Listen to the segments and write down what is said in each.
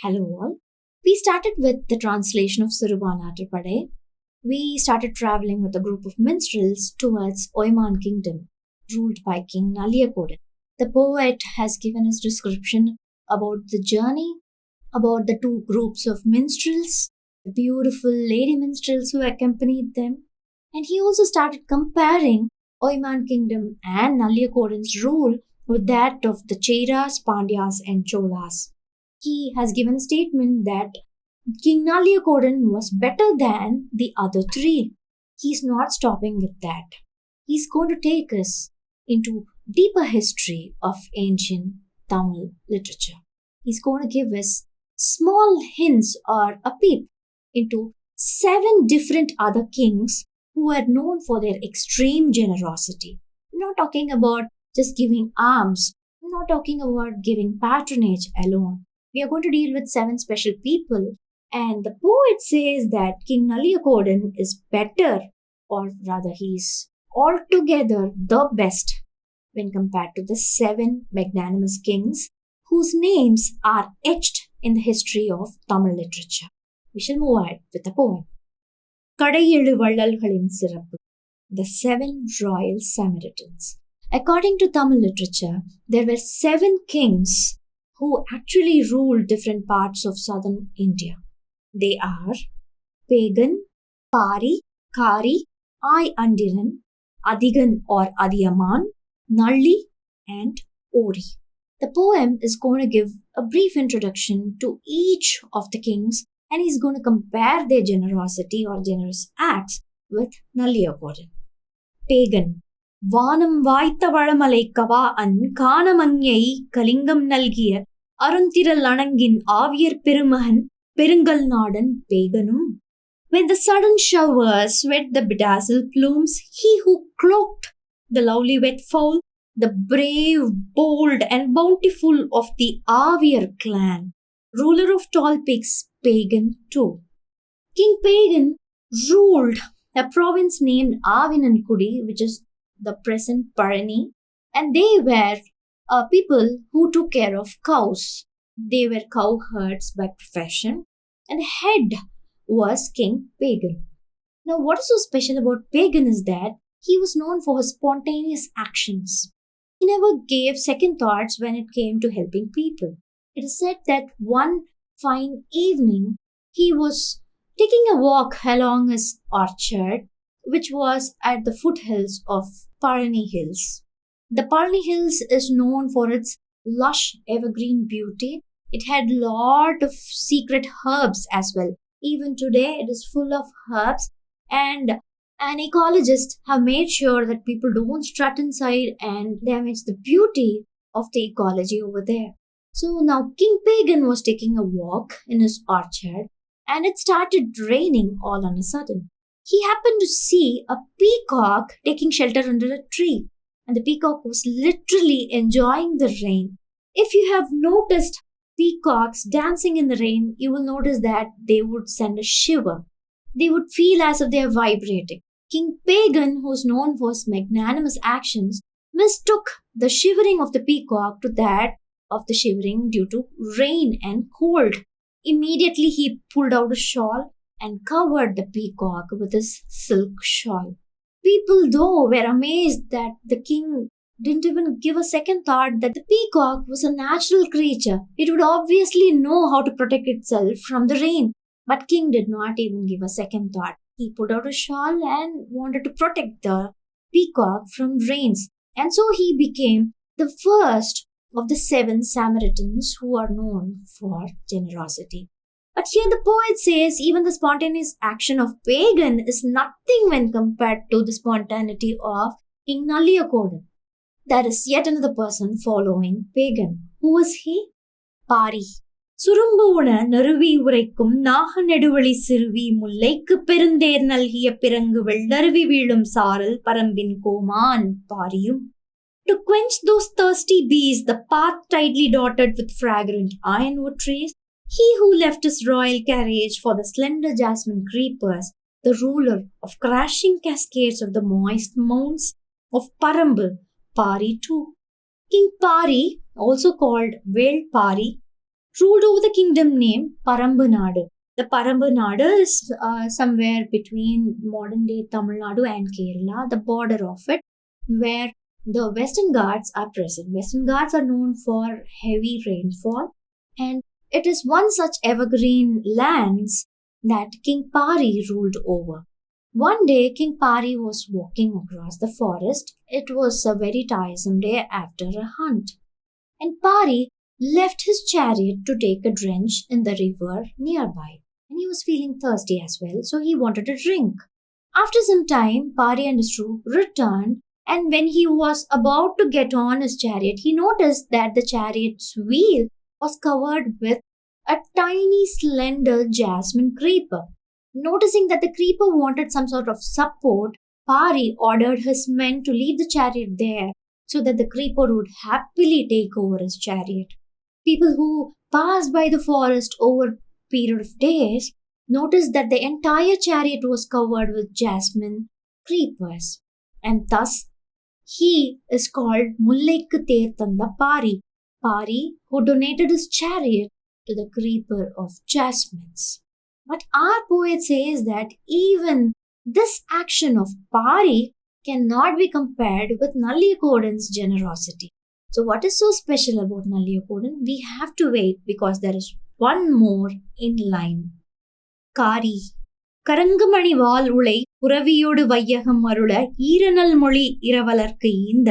Hello all. We started with the translation of Sirupaanaatrupadai. We started traveling with a group of minstrels towards Oimaan kingdom, ruled by King Nalliyakodan. The poet has given his description about the journey, about the two groups of minstrels, the beautiful lady minstrels who accompanied them, and he also started comparing Oimaan kingdom and Nalliyakodan's rule with that of the Cheras, Pandyas, and Cholas. He has given a statement that King Nalliyakodan was better than the other three. He's not stopping with that. He's going to take us into deeper history of ancient Tamil literature. He's going to give us small hints or a peep into 7 different other kings who are known for their extreme generosity. I'm not talking about just giving alms. I'm not talking about giving patronage alone. We are going to deal with 7 special people, and the poet says that King Nalliyakodan is better, or rather he's altogether the best when compared to the 7 magnanimous kings whose names are etched in the history of Tamil literature. We shall move ahead with the poem. கடையெழு வள்ளல்களின் சிறப்பு, the 7 royal Samaritans. According to Tamil literature, there were 7 kings who actually ruled different parts of southern India. They are Pagan, Pari, Kari, Andiran, Adigan or Adiyaman, Nalli, and Ori. The poem is going to give a brief introduction to each of the kings, and he's going to compare their generosity or generous acts with Nalliyakodan. Pagan. வானம் வாய்த்த வளமலைக்கவா காணமஞ்ஞை கலிங்கம் நல்கிய அருந்திரல் அணங்கின் ஆவியர் பெருமகன் பெருங்கல் நாடன் பேகனும். When the sudden showers sweat the bedazzled plumes, he who cloaked the lovely wet fowl, the brave, bold, and bountiful of the Aviyar clan, ruler of tall peaks, Pagan too. King Pagan ruled a province named Avinankudi, which is the present Parani, and they were people who took care of cows. They were cowherds by profession, and the head was King Pagan. Now, what is so special about Pagan is that he was known for his spontaneous actions. He never gave second thoughts when it came to helping people. It is said that one fine evening he was taking a walk along his orchard, which was at the foothills of Parani Hills. The Parani Hills is known for its lush evergreen beauty. It had lot of secret herbs as well. Even today it is full of herbs, and an ecologist have made sure that people don't strut inside and damage the beauty of the ecology over there. So now King Pagan was taking a walk in his orchard, and it started raining all on a sudden. He happened to see a peacock taking shelter under a tree, and the peacock was literally enjoying the rain. If you have noticed peacocks dancing in the rain, you will notice that they would send a shiver. They would feel as if they are vibrating. King Pagan, who is known for his magnanimous actions, mistook the shivering of the peacock to that of the shivering due to rain and cold. Immediately he pulled out a shawl and covered the peacock with his silk shawl. People, though, were amazed that the king didn't even give a second thought that the peacock was a natural creature. It would obviously know how to protect itself from the rain. But king did not even give a second thought. He put out a shawl and wanted to protect the peacock from rains. And so he became the first of the 7 Samaritans who are known for generosity. But here the poet says even the spontaneous action of Pagan is nothing when compared to the spontaneity of King Nalliyakodan. There is yet another person following Pagan. Who is he? Pari. சுரும்பு உண நறுவி உரைக்கும் நாக நெடுவழி சிறுவி முல்லைக்கு பெருந்தேர் நல்கிய பிறங்கு வெள்ளருவி வீழும் சாரல் பரம்பின் கோமான் பாரியும். To quench those thirsty bees, the path tidely dotted with fragrant ironwood trees, he who left his royal carriage for the slender jasmine creepers, the ruler of crashing cascades of the moist mounds of Parambil, Pari too. King Pari, also called Veil Pari, ruled over the kingdom named Parambanadu. The Parambanadu is somewhere between modern day Tamil Nadu and Kerala, the border of it, where the Western Ghats are present. Western Ghats are known for heavy rainfall, and it is one such evergreen lands that King Pari ruled over. One day, King Pari was walking across the forest. It was a very tiresome day after a hunt, and Pari left his chariot to take a drench in the river nearby. And he was feeling thirsty as well, so he wanted a drink. After some time, Pari and his troop returned, and when he was about to get on his chariot, he noticed that the chariot's wheel was covered with a tiny, slender jasmine creeper. Noticing that the creeper wanted some sort of support, Pari ordered his men to leave the chariot there so that the creeper would happily take over his chariot. People who passed by the forest over a period of days noticed that the entire chariot was covered with jasmine creepers, and thus he is called Mullaikku Tanda Pari, Pari who donated his chariot to the creeper of jasmines. But our poet says that even this action of Pari cannot be compared with Nalliyakodan's generosity. So what is so special about Nalliyakodan? We have to wait because there is one more in line. Kari. கரங்குமணி வால் உளை புறவியோடு வையகம் அருள ஈரநல் மொழி இரவலர்க்கு ஈந்த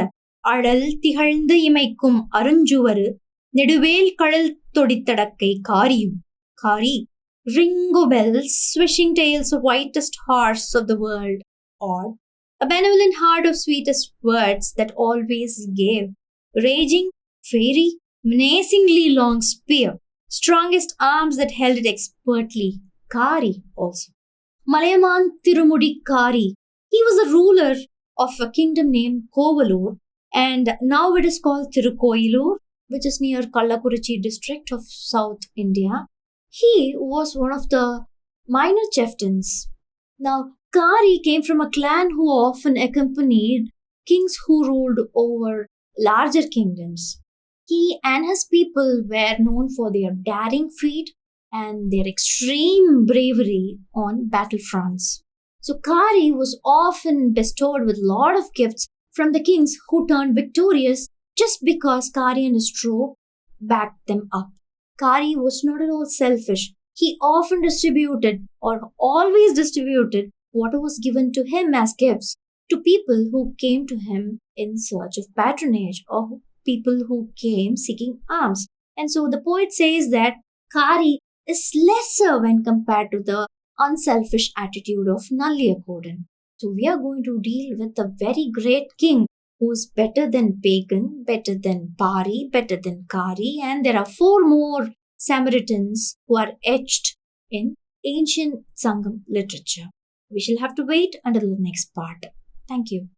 அழல் திகழ்ந்து இமைக்கும் அருஞ்சுவரு நெடுவேல் கழல் தொடித்தடக்கை காரியும். Kari. Ringo bells, swishing tails of whitest horse of the world, or a benevolent heart of sweetest words that always gave, raging, fairy, menacingly long spear, strongest arms that held it expertly, Kari also. Malayaman Tirumudi Kari. He was a ruler of a kingdom named Kovalur, and now it is called Tirukoilur, which is near Kallakurichi district of South India. He was one of the minor chieftains. Now, Kari came from a clan who often accompanied kings who ruled over larger kingdoms. He and his people were known for their daring feat and their extreme bravery on battlefronts. So, Kari was often bestowed with a lot of gifts from the kings who turned victorious just because Kari and his troop backed them up. Kari was not at all selfish. He often distributed or always distributed what was given to him as gifts to people who came to him in search of patronage or people who came seeking alms. And so the poet says that Kari is lesser when compared to the unselfish attitude of Nalliyakodan. So we are going to deal with a very great king who is better than pagan, better than Pari, better than Kari, and there are 4 more Samaritans who are etched in ancient Sangam literature. We shall have to wait until the next part. Thank you.